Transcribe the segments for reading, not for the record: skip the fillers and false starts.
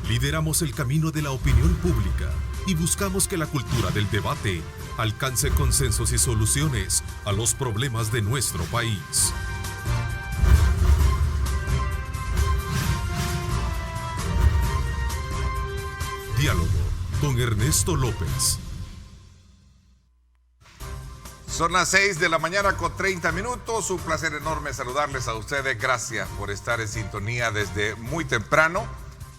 Lideramos el camino de la opinión pública y buscamos que la cultura del debate alcance consensos y soluciones a los problemas de nuestro país. Diálogo con Ernesto López. Son las 6 de la mañana con 30 minutos. Un placer enorme saludarles a ustedes. Gracias por estar en sintonía desde muy temprano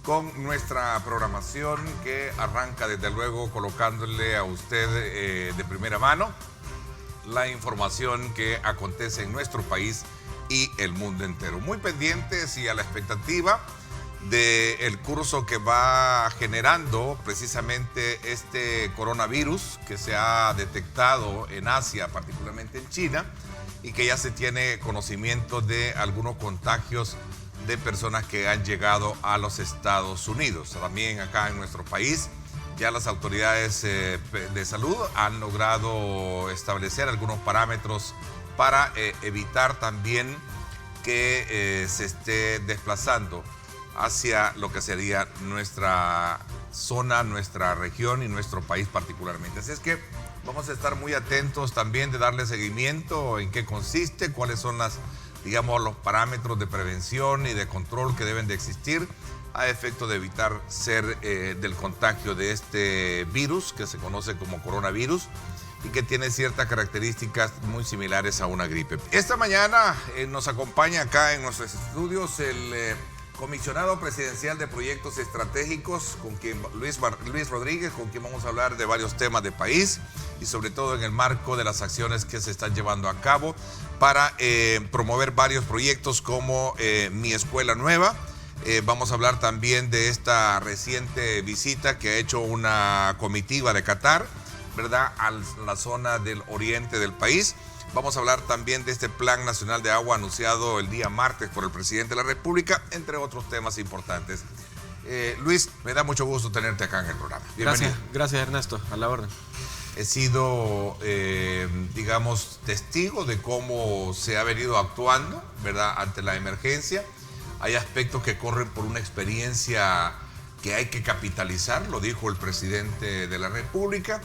con nuestra programación que arranca desde luego colocándole a usted de primera mano la información que acontece en nuestro país y el mundo entero. Muy pendientes y a la expectativa del curso que va generando precisamente este coronavirus que se ha detectado en Asia, particularmente en China, y que ya se tiene conocimiento de algunos contagios de personas que han llegado a los Estados Unidos. También acá en nuestro país ya las autoridades de salud han logrado establecer algunos parámetros para evitar también que se esté desplazando hacia lo que sería nuestra zona, nuestra región y nuestro país particularmente. Así es que vamos a estar muy atentos también de darle seguimiento en qué consiste, cuáles son los parámetros de prevención y de control que deben de existir a efecto de evitar ser del contagio de este virus que se conoce como coronavirus y que tiene ciertas características muy similares a una gripe. Esta mañana nos acompaña acá en nuestros estudios el comisionado presidencial de proyectos estratégicos, Luis Rodríguez, con quien vamos a hablar de varios temas de país y sobre todo en el marco de las acciones que se están llevando a cabo para promover varios proyectos como Mi Escuela Nueva. Vamos a hablar también de esta reciente visita que ha hecho una comitiva de Qatar, ¿verdad?, a la zona del oriente del país. Vamos a hablar también de este Plan Nacional de Agua anunciado el día martes por el presidente de la República, entre otros temas importantes. Luis, me da mucho gusto tenerte acá en el programa. Bienvenido. Gracias Ernesto, a la orden. He sido, testigo de cómo se ha venido actuando, ¿verdad?, ante la emergencia. Hay aspectos que corren por una experiencia que hay que capitalizar, lo dijo el presidente de la República,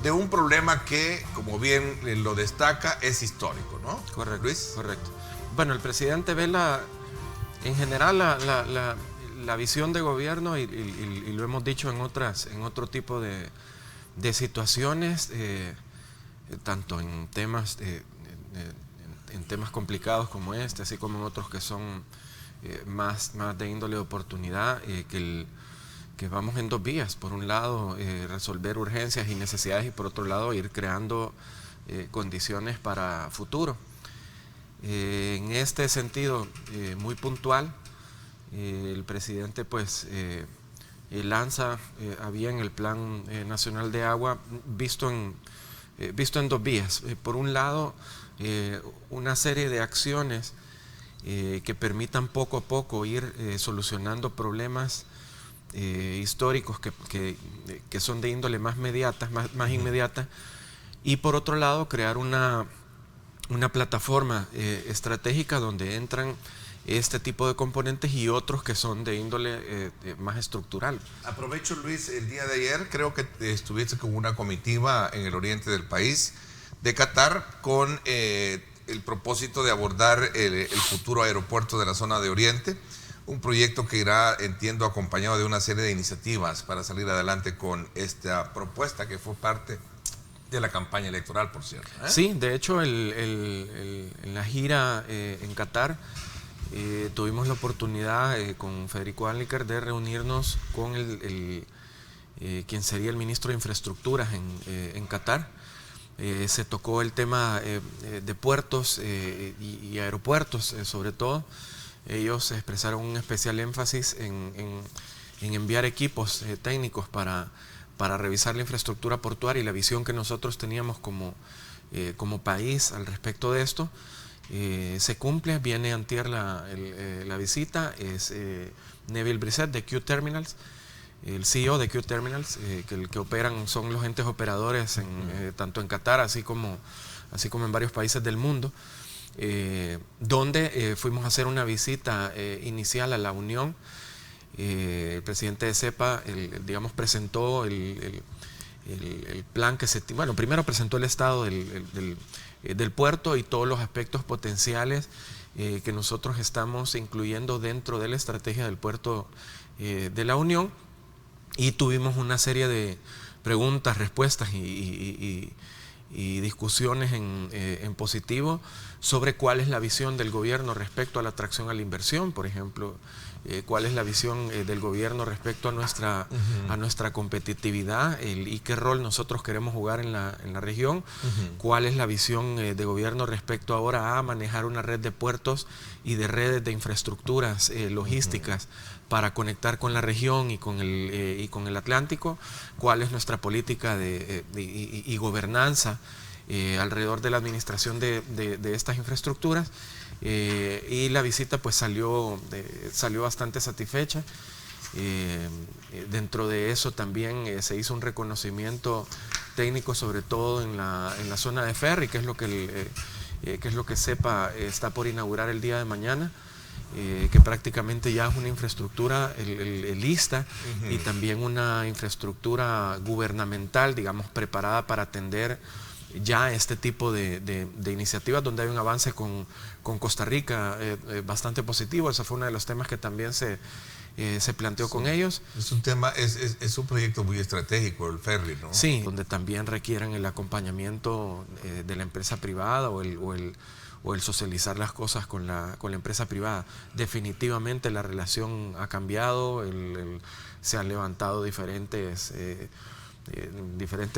de un problema que, como bien lo destaca, es histórico, ¿no? Correcto, Luis. correcto. Bueno, el presidente ve en general la visión de gobierno y lo hemos dicho en otro tipo de situaciones, tanto en temas complicados como este, así como en otros que son más de índole de oportunidad, que vamos en dos vías. Por un lado, resolver urgencias y necesidades, y por otro lado, ir creando condiciones para futuro. En este sentido muy puntual, el presidente lanza a bien el Plan Nacional de Agua visto en dos vías. Por un lado, una serie de acciones que permitan poco a poco ir solucionando problemas históricos que son de índole más inmediata, y por otro lado crear una plataforma estratégica donde entran este tipo de componentes y otros que son de índole más estructural. Aprovecho, Luis, el día de ayer creo que estuviste con una comitiva en el oriente del país de Qatar con el propósito de abordar el futuro aeropuerto de la zona de Oriente. Un proyecto que irá, entiendo, acompañado de una serie de iniciativas para salir adelante con esta propuesta que fue parte de la campaña electoral, por cierto. Sí, de hecho, en la gira en Qatar tuvimos la oportunidad con Federico Anliker de reunirnos con quien sería el ministro de Infraestructuras en Qatar. Se tocó el tema de puertos y aeropuertos, sobre todo. Ellos expresaron un especial énfasis en enviar equipos técnicos para revisar la infraestructura portuaria y la visión que nosotros teníamos como país al respecto de esto. Se cumple, viene antier la visita, es Neville Brissett de Q Terminals, el CEO de Q Terminals, que operan, son los entes operadores tanto en Qatar así como en varios países del mundo. Donde fuimos a hacer una visita inicial a la Unión el presidente de CEPA, digamos, presentó el plan que se... Bueno, primero presentó el estado del puerto y todos los aspectos potenciales que nosotros estamos incluyendo dentro de la estrategia del puerto de la Unión, y tuvimos una serie de preguntas, respuestas y discusiones en positivo sobre cuál es la visión del gobierno respecto a la atracción a la inversión, por ejemplo, cuál es la visión del gobierno respecto a nuestra competitividad y qué rol nosotros queremos jugar en la región, cuál es la visión de gobierno respecto ahora a manejar una red de puertos y de redes de infraestructuras logísticas para conectar con la región y con el Atlántico, cuál es nuestra política y gobernanza alrededor de la administración de estas infraestructuras. Y la visita pues salió bastante satisfecha. Dentro de eso también se hizo un reconocimiento técnico, sobre todo en la zona de ferry, que es lo que CEPA está por inaugurar el día de mañana, que prácticamente ya es una infraestructura lista y también una infraestructura gubernamental, digamos, preparada para atender ya este tipo de iniciativas, donde hay un avance con Costa Rica bastante positivo. Ese fue uno de los temas que también se planteó con ellos. Es un tema, es un proyecto muy estratégico, el ferry, ¿no? Sí, donde también requieren el acompañamiento de la empresa privada o el socializar las cosas con la empresa privada. Definitivamente la relación ha cambiado, se han levantado diferentes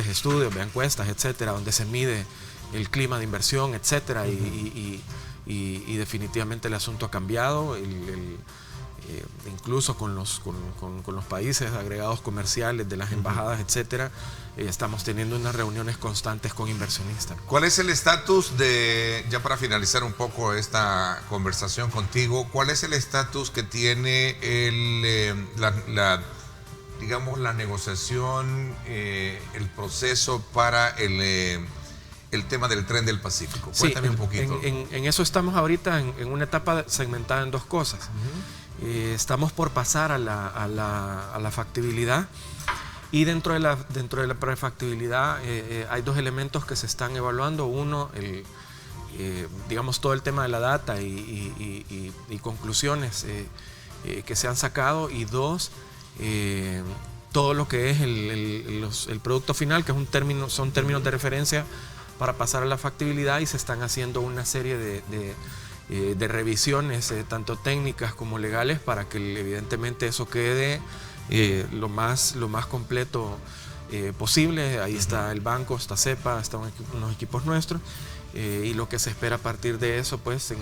estudios, encuestas, etcétera, donde se mide el clima de inversión, etcétera, y definitivamente el asunto ha cambiado. Incluso con los países agregados comerciales de las embajadas, etcétera, estamos teniendo unas reuniones constantes con inversionistas. ¿Cuál es el estatus ya para finalizar un poco esta conversación contigo, cuál es el estatus que tiene digamos, la negociación, el proceso para el tema del tren del Pacífico? Cuéntame un poquito. En eso estamos ahorita en una etapa segmentada en dos cosas. Estamos por pasar a la factibilidad, y dentro de la prefactibilidad hay dos elementos que se están evaluando. Uno, digamos, todo el tema de la data y conclusiones que se han sacado, y dos, todo lo que es el producto final, que son términos de referencia para pasar a la factibilidad, y se están haciendo una serie de revisiones, tanto técnicas como legales, para que evidentemente eso quede lo más completo posible. Ahí está el banco, está CEPA, están unos equipos nuestros, y lo que se espera a partir de eso, pues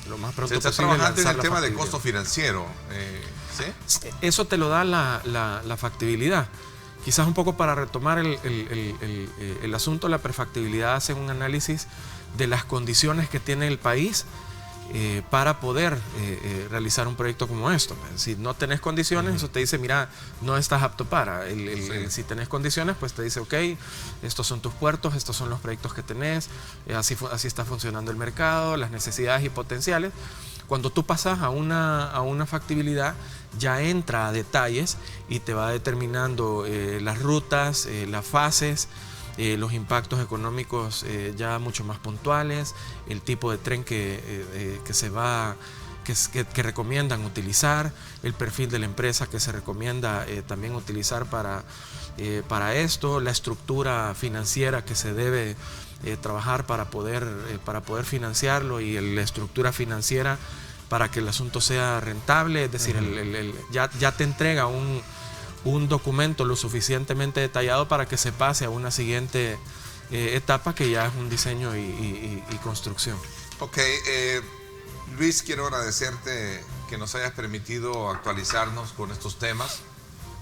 lo más pronto posible. Se está trabajando en el tema de costo financiero, ¿sí? Eso te lo da la factibilidad. Quizás un poco para retomar el asunto, la prefactibilidad hace un análisis de las condiciones que tiene el país para poder realizar un proyecto como esto. Si no tenés condiciones, eso te dice, mira, no estás apto para. Si tenés condiciones, pues te dice, ok, estos son tus puertos, estos son los proyectos que tenés, así está funcionando el mercado, las necesidades y potenciales. Cuando tú pasas a una factibilidad, ya entra a detalles y te va determinando las rutas, las fases, los impactos económicos ya mucho más puntuales, el tipo de tren que recomiendan utilizar, el perfil de la empresa que se recomienda también utilizar para esto, la estructura financiera que se debe trabajar para poder financiarlo, y la estructura financiera para que el asunto sea rentable. Es decir, ya te entrega un documento lo suficientemente detallado para que se pase a una siguiente etapa, que ya es un diseño y construcción. Ok, Luis, quiero agradecerte que nos hayas permitido actualizarnos con estos temas.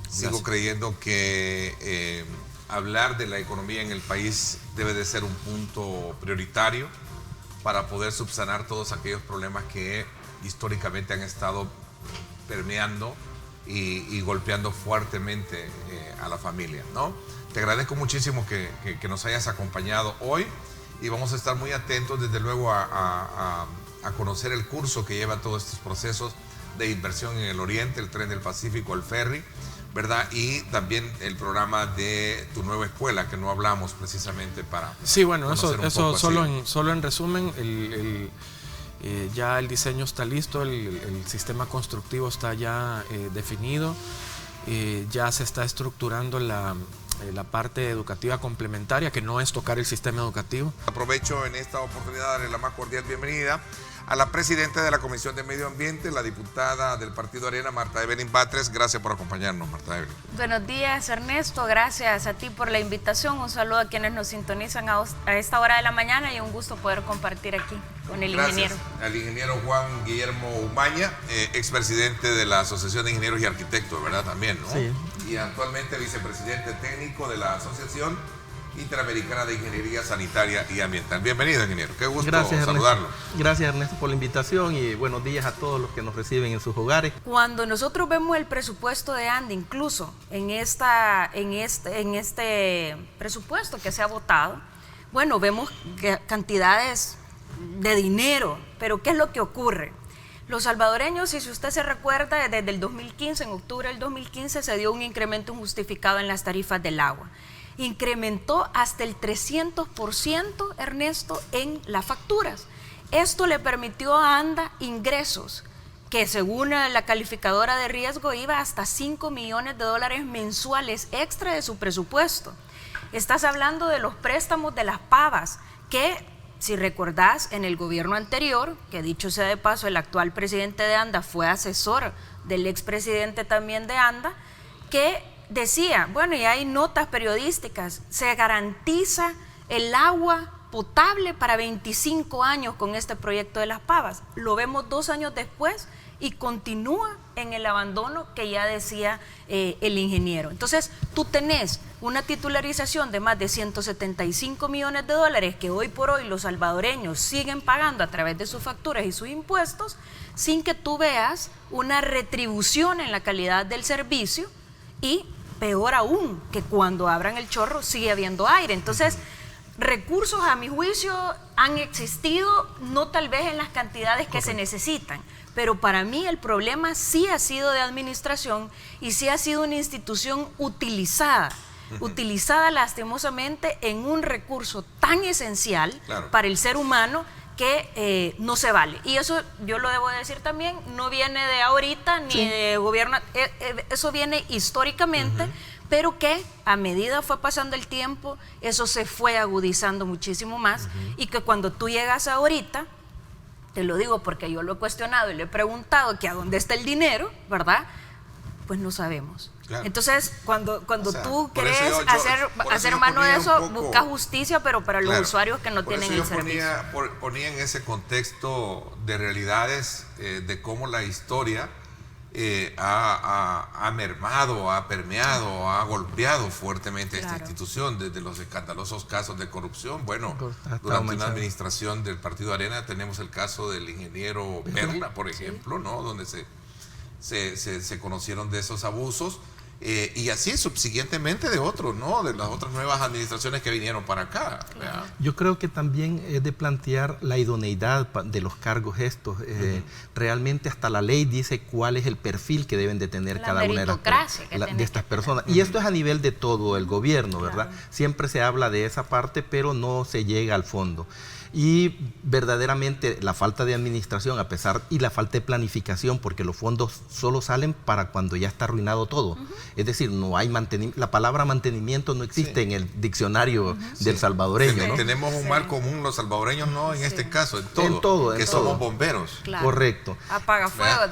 Gracias. Sigo creyendo que hablar de la economía en el país debe de ser un punto prioritario para poder subsanar todos aquellos problemas que históricamente han estado permeando y golpeando fuertemente a la familia, ¿no? Te agradezco muchísimo que nos hayas acompañado hoy, y vamos a estar muy atentos, desde luego, a conocer el curso que lleva todos estos procesos de inversión en el oriente, el tren del Pacífico, el ferry, ¿verdad? Y también el programa de Tu Nueva Escuela, que no hablamos precisamente para... Sí, bueno, eso solo en resumen, ya el diseño está listo, el sistema constructivo está ya definido, ya se está estructurando la parte educativa complementaria, que no es tocar el sistema educativo. Aprovecho en esta oportunidad de darle la más cordial bienvenida a la presidenta de la Comisión de Medio Ambiente, la diputada del Partido Arena, Marta Evelyn Batres. Gracias por acompañarnos, Marta Evelyn. Buenos días, Ernesto. Gracias a ti por la invitación. Un saludo a quienes nos sintonizan a esta hora de la mañana y un gusto poder compartir aquí con el ingeniero. Al ingeniero Juan Guillermo Umaña, expresidente de la Asociación de Ingenieros y Arquitectos, ¿verdad? También, ¿no? Sí. Y actualmente vicepresidente técnico de la Asociación Interamericana de Ingeniería Sanitaria y Ambiental. Bienvenido, ingeniero. Qué gusto saludarlo. Gracias, Ernesto, por la invitación y buenos días a todos los que nos reciben en sus hogares. Cuando nosotros vemos el presupuesto de ANDA, incluso en este presupuesto que se ha votado, bueno, vemos cantidades de dinero, pero ¿qué es lo que ocurre? Los salvadoreños, y si usted se recuerda, desde el 2015, en octubre del 2015, se dio un incremento injustificado en las tarifas del agua. Incrementó hasta el 300%, Ernesto, en las facturas. Esto le permitió a ANDA ingresos que, según la calificadora de riesgo, iba hasta $5 millones mensuales extra de su presupuesto. Estás hablando de los préstamos de las pavas, que, si recordás, en el gobierno anterior, que dicho sea de paso, el actual presidente de ANDA fue asesor del expresidente también de ANDA, que decía, bueno, y hay notas periodísticas, se garantiza el agua potable para 25 años con este proyecto de las pavas. Lo vemos 2 años después y continúa en el abandono que ya decía el ingeniero. Entonces, tú tenés una titularización de más de $175 millones que hoy por hoy los salvadoreños siguen pagando a través de sus facturas y sus impuestos, sin que tú veas una retribución en la calidad del servicio, y peor aún, que cuando abran el chorro sigue habiendo aire. Entonces, recursos, a mi juicio, han existido, no tal vez en las cantidades que se necesitan, pero para mí el problema sí ha sido de administración y sí ha sido una institución utilizada lastimosamente en un recurso tan esencial para el ser humano que no se vale. Y eso, yo lo debo decir también, no viene de ahorita ni de gobierno, eso viene históricamente, pero que a medida fue pasando el tiempo, eso se fue agudizando muchísimo más, y que cuando tú llegas ahorita, te lo digo porque yo lo he cuestionado y le he preguntado que a dónde está el dinero, ¿verdad? Pues no sabemos. Claro. Entonces, cuando tú querés hacer mano de eso, busca justicia, pero para los usuarios que no tienen el servicio. Ponía en ese contexto de realidades de cómo la historia ha mermado, ha permeado, ha golpeado fuertemente esta institución, desde los escandalosos casos de corrupción. Bueno, durante una administración del Partido Arena tenemos el caso del ingeniero Perla, por ejemplo, ¿no? Donde se conocieron de esos abusos. Y así subsiguientemente de otros, ¿no? De las otras nuevas administraciones que vinieron para acá. ¿Verdad? Yo creo que también es de plantear la idoneidad de los cargos estos. Realmente hasta la ley dice cuál es el perfil que deben de tener cada una de estas personas. Y esto es a nivel de todo el gobierno, ¿verdad? Siempre se habla de esa parte, pero no se llega al fondo. Y verdaderamente la falta de administración, a pesar, y la falta de planificación, porque los fondos solo salen para cuando ya está arruinado todo. Es decir, no hay mantenimiento, la palabra mantenimiento no existe en el diccionario del salvadoreño, ¿no? Tenemos un mal común los salvadoreños, no en este caso, en todo, que somos bomberos. Claro. Correcto. Apagafuegos.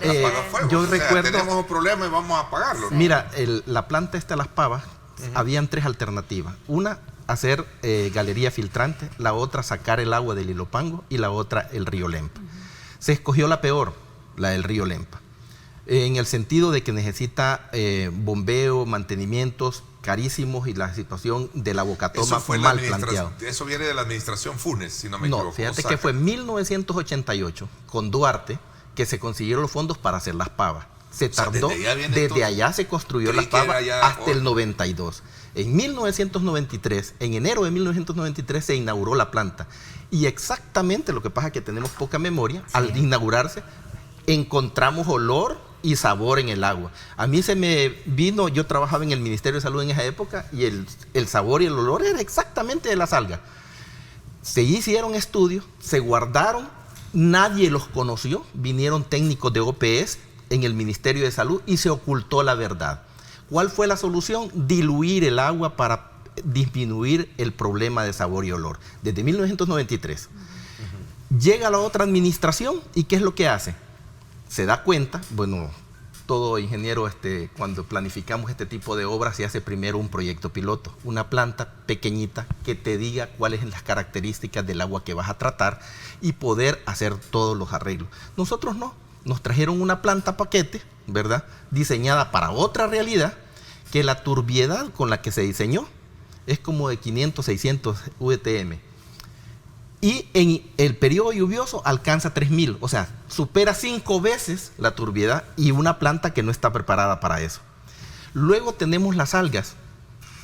Yo recuerdo, tenemos un problema y vamos a apagarlo, ¿no? Mira, la planta esta de Las Pavas, habían 3 alternativas. Una, hacer galería filtrante, la otra sacar el agua del Ilopango y la otra el río Lempa. Se escogió la peor, la del río Lempa, en el sentido de que necesita bombeo, mantenimientos carísimos y la situación de la bocatoma fue mal planteado. Eso viene de la administración Funes, si no me equivoco. No, fíjate que fue en 1988, con Duarte, que se consiguieron los fondos para hacer Las Pavas. Se tardó, desde allá se construyó Las Pavas hasta el 92. En 1993, en enero de 1993 se inauguró la planta. Y exactamente, lo que pasa es que tenemos poca memoria, al inaugurarse encontramos olor y sabor en el agua. A mí se me vino, yo trabajaba en el Ministerio de Salud en esa época y el sabor y el olor era exactamente de las algas. Se hicieron estudios, se guardaron, nadie los conoció, vinieron técnicos de OPS en el Ministerio de Salud y se ocultó la verdad. ¿Cuál fue la solución? Diluir el agua para disminuir el problema de sabor y olor. Desde 1993. Llega la otra administración y ¿qué es lo que hace? Se da cuenta, bueno, todo ingeniero cuando planificamos este tipo de obras se hace primero un proyecto piloto, una planta pequeñita que te diga cuáles son las características del agua que vas a tratar y poder hacer todos los arreglos. Nosotros no, nos trajeron una planta paquete, ¿verdad? Diseñada para otra realidad, que la turbiedad con la que se diseñó es como de 500, 600 VTM. Y en el periodo lluvioso alcanza 3000, o sea, supera 5 veces la turbiedad y una planta que no está preparada para eso. Luego tenemos las algas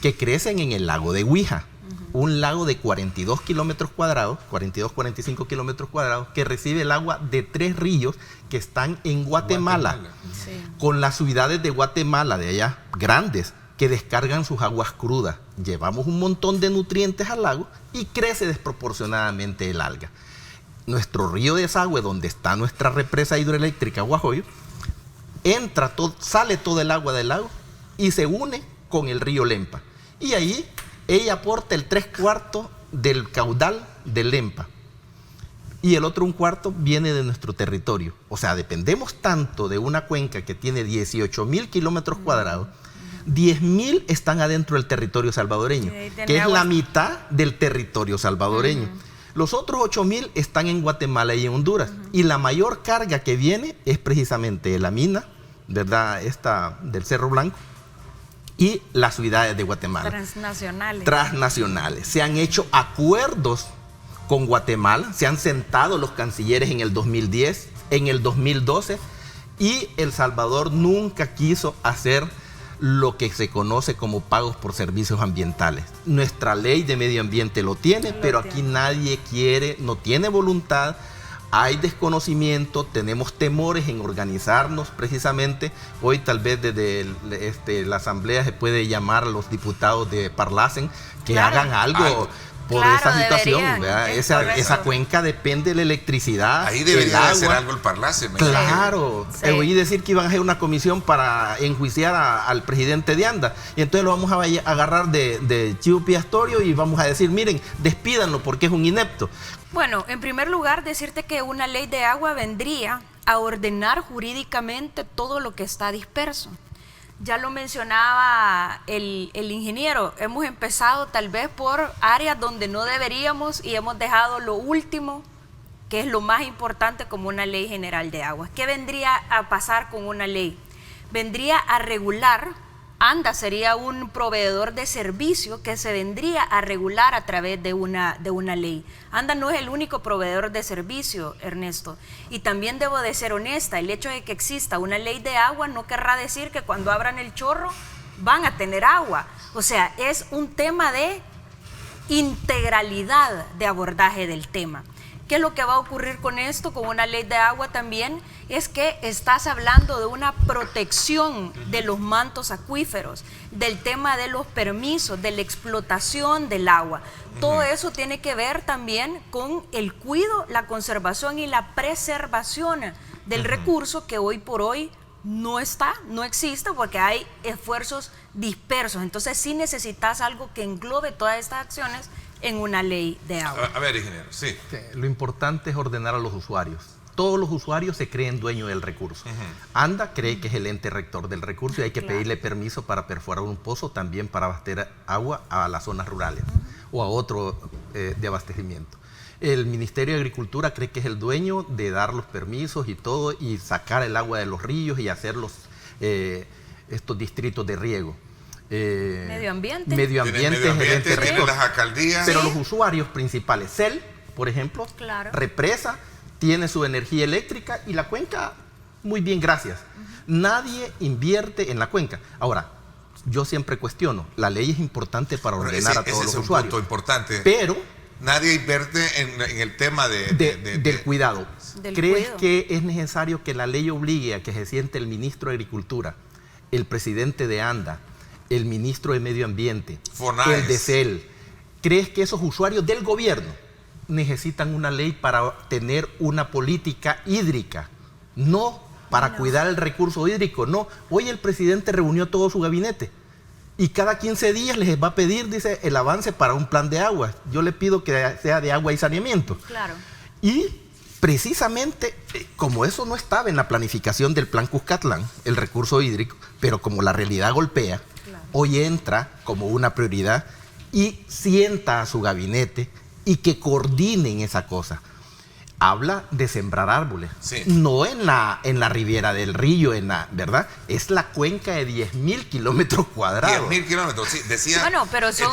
que crecen en el lago de Huija, un lago de 42 kilómetros cuadrados, 42-45 kilómetros cuadrados, que recibe el agua de 3 ríos que están en Guatemala. Sí. Con las ciudades de Guatemala, de allá, grandes, que descargan sus aguas crudas. Llevamos un montón de nutrientes al lago y crece desproporcionadamente el alga. Nuestro río de desagüe, donde está nuestra represa hidroeléctrica Guajoyo, sale todo el agua del lago y se une con el río Lempa. Y ahí ella aporta el 3/4 del caudal del Lempa. Y el otro 1/4 viene de nuestro territorio. O sea, dependemos tanto de una cuenca que tiene 18,000 kilómetros cuadrados, 10,000 están adentro del territorio salvadoreño, que es la mitad del territorio salvadoreño. Los otros 8,000 están en Guatemala y en Honduras. Y la mayor carga que viene es precisamente de la mina, ¿verdad? Esta del Cerro Blanco y las ciudades de Guatemala. Transnacionales. Se han hecho acuerdos con Guatemala, se han sentado los cancilleres en el 2010, en el 2012, y El Salvador nunca quiso hacer lo que se conoce como pagos por servicios ambientales. Nuestra ley de medio ambiente lo tiene, pero aquí nadie quiere, no tiene voluntad, hay desconocimiento, tenemos temores en organizarnos precisamente. Hoy tal vez desde la asamblea se puede llamar a los diputados de Parlacen que hagan algo por esa situación. Esa cuenca depende de la electricidad. Ahí debería de hacer algo el Parlacen. Claro. Sí. Oí decir que iban a hacer una comisión para enjuiciar al presidente de ANDA. Y entonces lo vamos a agarrar de chivo expiatorio y vamos a decir, miren, despídanlo porque es un inepto. Bueno, en primer lugar, decirte que una ley de agua vendría a ordenar jurídicamente todo lo que está disperso. Ya lo mencionaba el ingeniero, hemos empezado tal vez por áreas donde no deberíamos y hemos dejado lo último, que es lo más importante, como una ley general de aguas. ¿Qué vendría a pasar con una ley? Vendría a regular, ANDA sería un proveedor de servicio que se vendría a regular a través de una ley. ANDA no es el único proveedor de servicio, Ernesto. Y también debo de ser honesta, el hecho de que exista una ley de agua no querrá decir que cuando abran el chorro van a tener agua. O sea, es un tema de integralidad de abordaje del tema. ¿Qué es lo que va a ocurrir con esto, con una ley de agua también? Es que estás hablando de una protección de los mantos acuíferos, del tema de los permisos, de la explotación del agua. Todo eso tiene que ver también con el cuidado, la conservación y la preservación del recurso que hoy por hoy no existe porque hay esfuerzos dispersos. Entonces sí necesitas algo que englobe todas estas acciones en una ley de agua. A ver, ingeniero, sí. Lo importante es ordenar a los usuarios. Todos los usuarios se creen dueños del recurso. ANDA cree que es el ente rector del recurso y hay que pedirle permiso para perforar un pozo, también para abastecer agua a las zonas rurales o a otro de abastecimiento. El Ministerio de Agricultura cree que es el dueño de dar los permisos y todo y sacar el agua de los ríos y hacer estos distritos de riego. Medio ambiente. Medio ambiente es el ente rector. Las alcaldías. Pero los usuarios principales, CEL, por ejemplo, represa, tiene su energía eléctrica y la cuenca, muy bien, gracias. Nadie invierte en la cuenca. Ahora, yo siempre cuestiono, la ley es importante para ordenar a todos los usuarios. Punto importante. Pero Nadie invierte en el tema del cuidado. ¿Crees que es necesario que la ley obligue a que se siente el ministro de Agricultura, el presidente de ANDA, el ministro de Medio Ambiente, Fonaes, el de CEL? ¿Crees que esos usuarios del gobierno necesitan una ley para tener una política hídrica? No para cuidar el recurso hídrico, no. Hoy el presidente reunió todo su gabinete y cada 15 días les va a pedir, dice, el avance para un plan de agua. Yo le pido que sea de agua y saneamiento. Claro. Y precisamente, como eso no estaba en la planificación del plan Cuscatlán, el recurso hídrico, pero como la realidad golpea, hoy entra como una prioridad y sienta a su gabinete y que coordinen esa cosa. Habla de sembrar árboles, no en la ribera del río, ¿verdad? Es la cuenca de 10.000 kilómetros cuadrados. 10.000 kilómetros, sí, decía. Bueno, pero son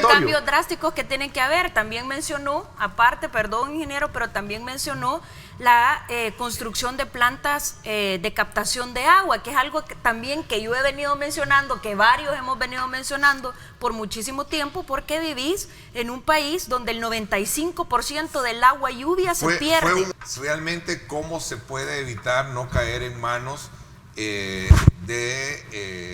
cambios drásticos que tienen que haber. También mencionó, aparte, perdón, ingeniero, pero también mencionó la construcción de plantas de captación de agua, que es algo también que yo he venido mencionando, que varios hemos venido mencionando por muchísimo tiempo, porque vivís en un país donde el 95% del agua y lluvia se pierde. Realmente, ¿cómo se puede evitar no caer en manos de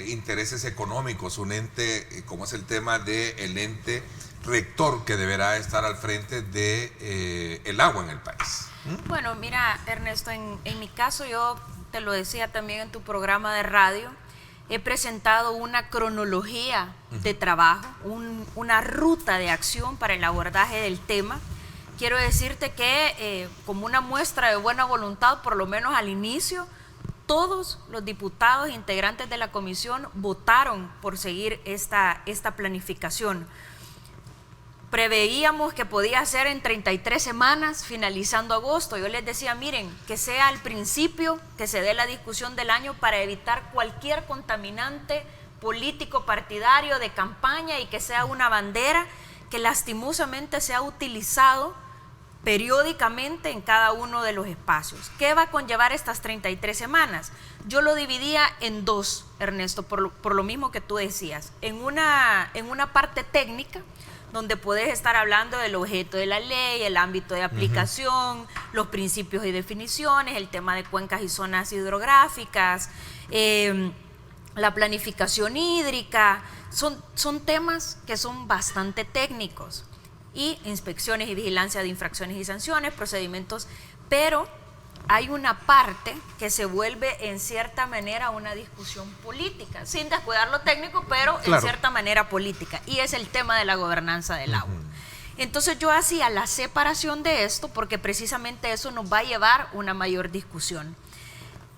intereses económicos? Un ente, como es el tema del ente rector que deberá estar al frente de el agua en el país. Bueno, mira, Ernesto, en mi caso, yo te lo decía también en tu programa de radio, he presentado una cronología de trabajo, una ruta de acción para el abordaje del tema. Quiero decirte que como una muestra de buena voluntad, por lo menos al inicio, todos los diputados integrantes de la comisión votaron por seguir esta planificación. Preveíamos que podía ser en 33 semanas, finalizando agosto. Yo les decía, miren, que sea al principio, que se dé la discusión del año para evitar cualquier contaminante político partidario de campaña y que sea una bandera que lastimosamente se ha utilizado periódicamente en cada uno de los espacios. ¿Qué va a conllevar estas 33 semanas? Yo lo dividía en dos, Ernesto, por lo mismo que tú decías. En una parte técnica, donde puedes estar hablando del objeto de la ley, el ámbito de aplicación, los principios y definiciones, el tema de cuencas y zonas hidrográficas, la planificación hídrica. Son temas que son bastante técnicos, y inspecciones y vigilancia de infracciones y sanciones, procedimientos, pero hay una parte que se vuelve en cierta manera una discusión política, sin descuidar lo técnico, pero en cierta manera política, y es el tema de la gobernanza del agua. Entonces yo hacía la separación de esto porque precisamente eso nos va a llevar a una mayor discusión.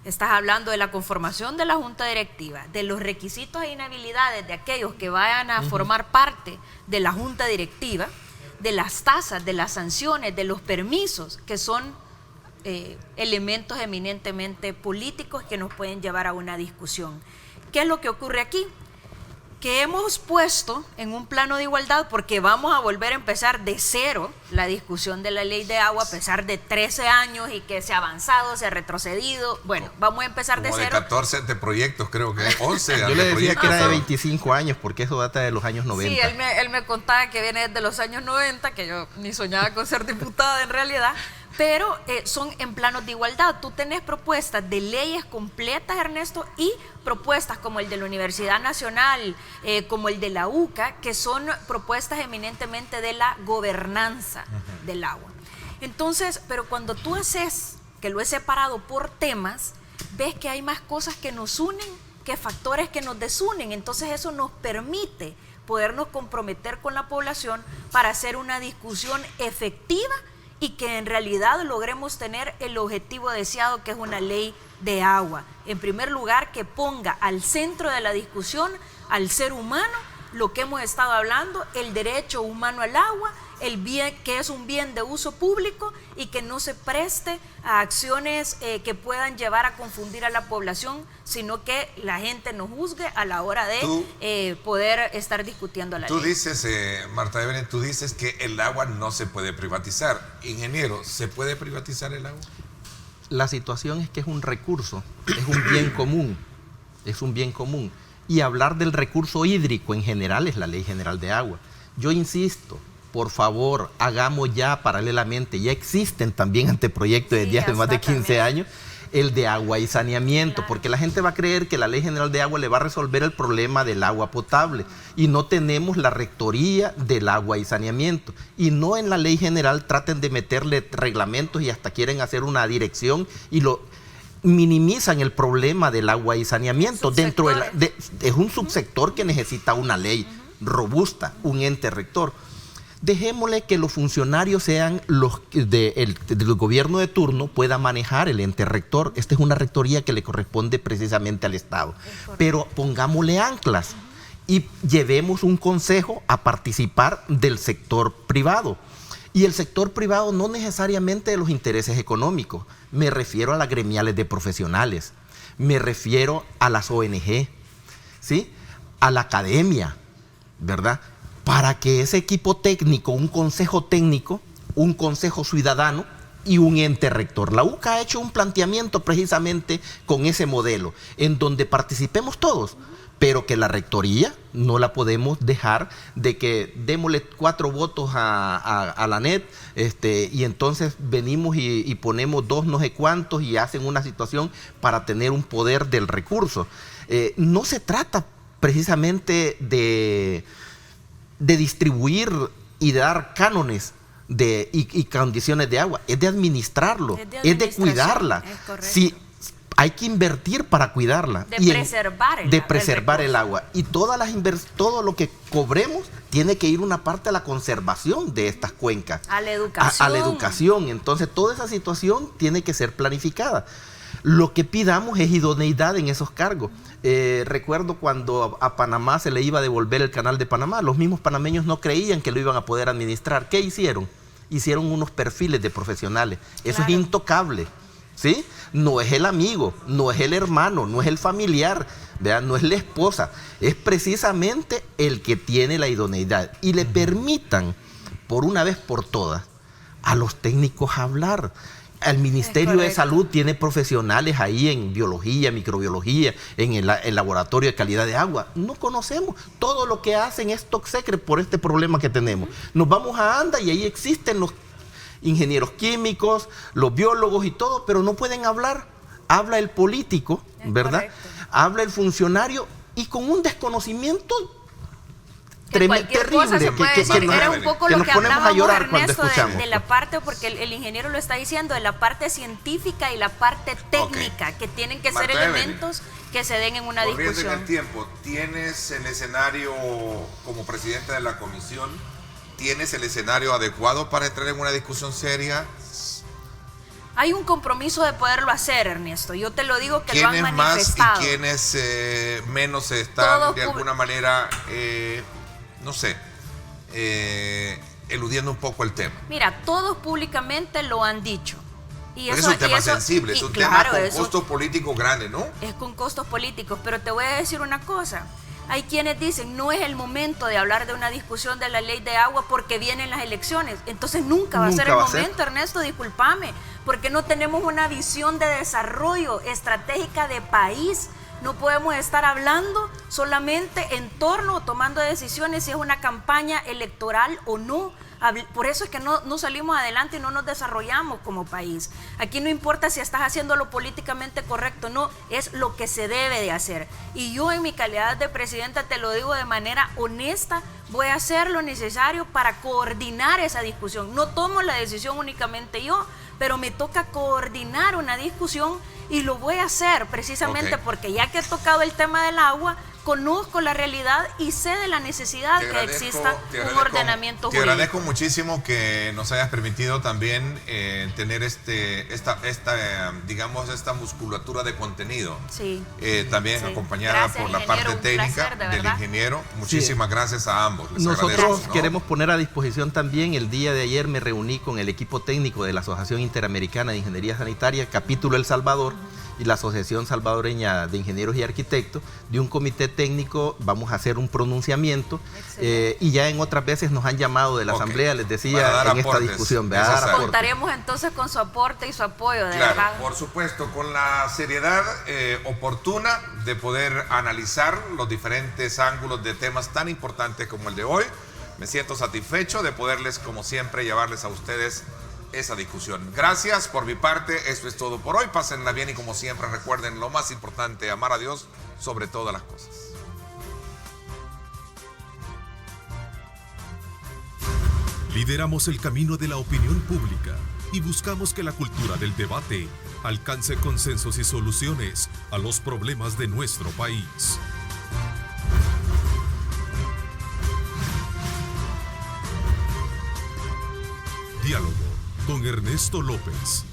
Estás hablando de la conformación de la junta directiva, de los requisitos e inhabilidades de aquellos que vayan a formar parte de la junta directiva, de las tasas, de las sanciones, de los permisos, que son elementos eminentemente políticos que nos pueden llevar a una discusión. ¿Qué es lo que ocurre aquí? Que hemos puesto en un plano de igualdad, porque vamos a volver a empezar de cero la discusión de la ley de agua, a pesar de 13 años y que se ha avanzado, se ha retrocedido. Bueno, vamos a empezar de cero. De 14 anteproyectos, creo que 11. Yo le decía que era de 25 años, porque eso data de los años 90. Sí, él me contaba que viene desde los años 90, que yo ni soñaba con ser diputada en realidad. Pero son en planos de igualdad. Tú tenés propuestas de leyes completas, Ernesto, y propuestas como el de la Universidad Nacional, como el de la UCA, que son propuestas eminentemente de la gobernanza del agua. Entonces, pero cuando tú haces, que lo he separado por temas, ves que hay más cosas que nos unen que factores que nos desunen. Entonces eso nos permite podernos comprometer con la población para hacer una discusión efectiva y que en realidad logremos tener el objetivo deseado, que es una ley de agua. En primer lugar, que ponga al centro de la discusión al ser humano, lo que hemos estado hablando, el derecho humano al agua, el bien, que es un bien de uso público, y que no se preste a acciones que puedan llevar a confundir a la población, sino que la gente nos juzgue a la hora de poder estar discutiendo la ley. Tú dices, Marta Evelyn, tú dices que el agua no se puede privatizar. Ingeniero, ¿se puede privatizar el agua? La situación es que es un recurso, es un bien común, es un bien común. Y hablar del recurso hídrico en general es la Ley General de Agua. Yo insisto, por favor, hagamos ya paralelamente, ya existen también anteproyectos desde hace más de 15 años, el de agua y saneamiento, porque la gente va a creer que la Ley General de Agua le va a resolver el problema del agua potable y no tenemos la rectoría del agua y saneamiento. Y no en la Ley General traten de meterle reglamentos y hasta quieren hacer una dirección y lo minimizan el problema del agua y saneamiento. Dentro es un subsector que necesita una ley robusta, un ente rector. Dejémosle que los funcionarios sean los del gobierno de turno, pueda manejar el ente rector. Esta es una rectoría que le corresponde precisamente al Estado. Pero pongámosle anclas y llevemos un consejo a participar del sector privado. Y el sector privado no necesariamente de los intereses económicos. Me refiero a las gremiales de profesionales, me refiero a las ONG, ¿sí? A la academia, ¿verdad? Para que ese equipo técnico, un consejo técnico, un consejo ciudadano y un ente rector. La UCA ha hecho un planteamiento precisamente con ese modelo, en donde participemos todos, pero que la rectoría no la podemos dejar de que démosle 4 votos a la NET, y entonces venimos y ponemos 2 no sé cuántos y hacen una situación para tener un poder del recurso. No se trata precisamente de distribuir y dar cánones y condiciones de agua, es de administrarlo, es de cuidarla. Sí, hay que invertir para cuidarla. De preservar el agua. Y todo lo que cobremos tiene que ir una parte a la conservación de estas cuencas. A la educación. A la educación. Entonces, toda esa situación tiene que ser planificada. Lo que pidamos es idoneidad en esos cargos. Recuerdo cuando a Panamá se le iba a devolver el canal de Panamá, los mismos panameños no creían que lo iban a poder administrar. ¿Qué hicieron? Hicieron unos perfiles de profesionales. Eso es intocable, ¿sí? No es el amigo, no es el hermano, no es el familiar, ¿vean? No es la esposa. Es precisamente el que tiene la idoneidad. Y le permitan, por una vez por todas, a los técnicos hablar. El Ministerio de Salud tiene profesionales ahí en biología, microbiología, en el laboratorio de calidad de agua. No conocemos. Todo lo que hacen es top secret por este problema que tenemos. Nos vamos a ANDA y ahí existen los ingenieros químicos, los biólogos y todo, pero no pueden hablar. Habla el político, ¿verdad? Habla el funcionario y con un desconocimiento cualquier cosa se puede decir. Era un poco lo que hablábamos, Ernesto, de la parte, porque el ingeniero lo está diciendo, de la parte científica y la parte técnica, que tienen que ser elementos que se den en una discusión. En el tiempo, ¿tienes el escenario como presidente de la comisión? ¿Tienes el escenario adecuado para entrar en una discusión seria? Hay un compromiso de poderlo hacer, Ernesto. Yo te lo digo que lo han manifestado. ¿Quiénes más y quiénes menos están todos de alguna manera... no sé, eludiendo un poco el tema? Mira, todos públicamente lo han dicho. Y es un tema sensible, es un tema con costos políticos grandes, ¿no? Es con costos políticos, pero te voy a decir una cosa. Hay quienes dicen, no es el momento de hablar de una discusión de la ley de agua porque vienen las elecciones. Entonces nunca va a ser el momento, Ernesto, discúlpame, porque no tenemos una visión de desarrollo estratégica de país. No podemos estar hablando solamente en torno o tomando decisiones si es una campaña electoral o no. Por eso es que no salimos adelante y no nos desarrollamos como país. Aquí no importa si estás haciendo lo políticamente correcto o no, es lo que se debe de hacer. Y yo en mi calidad de presidenta te lo digo de manera honesta, voy a hacer lo necesario para coordinar esa discusión. No tomo la decisión únicamente yo, pero me toca coordinar una discusión y lo voy a hacer precisamente porque ya que he tocado el tema del agua, conozco la realidad y sé de la necesidad que exista un ordenamiento jurídico. Te agradezco muchísimo que nos hayas permitido también tener digamos, esta musculatura de contenido. Sí. También acompañada por la parte técnica del ingeniero. Muchísimas gracias a ambos. Nosotros queremos poner a disposición también, el día de ayer me reuní con el equipo técnico de la Asociación Interamericana de Ingeniería Sanitaria, capítulo El Salvador, y la Asociación Salvadoreña de Ingenieros y Arquitectos, de un comité técnico. Vamos a hacer un pronunciamiento y ya en otras veces nos han llamado de la Asamblea, les decía, en esta discusión. Contaremos entonces con su aporte y su apoyo, de verdad. Por supuesto, con la seriedad oportuna de poder analizar los diferentes ángulos de temas tan importantes como el de hoy, Me siento satisfecho de poderles, como siempre, llevarles a ustedes esa discusión. Gracias por mi parte, esto es todo por hoy. Pásenla bien y como siempre recuerden lo más importante, amar a Dios sobre todas las cosas. Lideramos el camino de la opinión pública y buscamos que la cultura del debate alcance consensos y soluciones a los problemas de nuestro país. Diálogo con Ernesto López.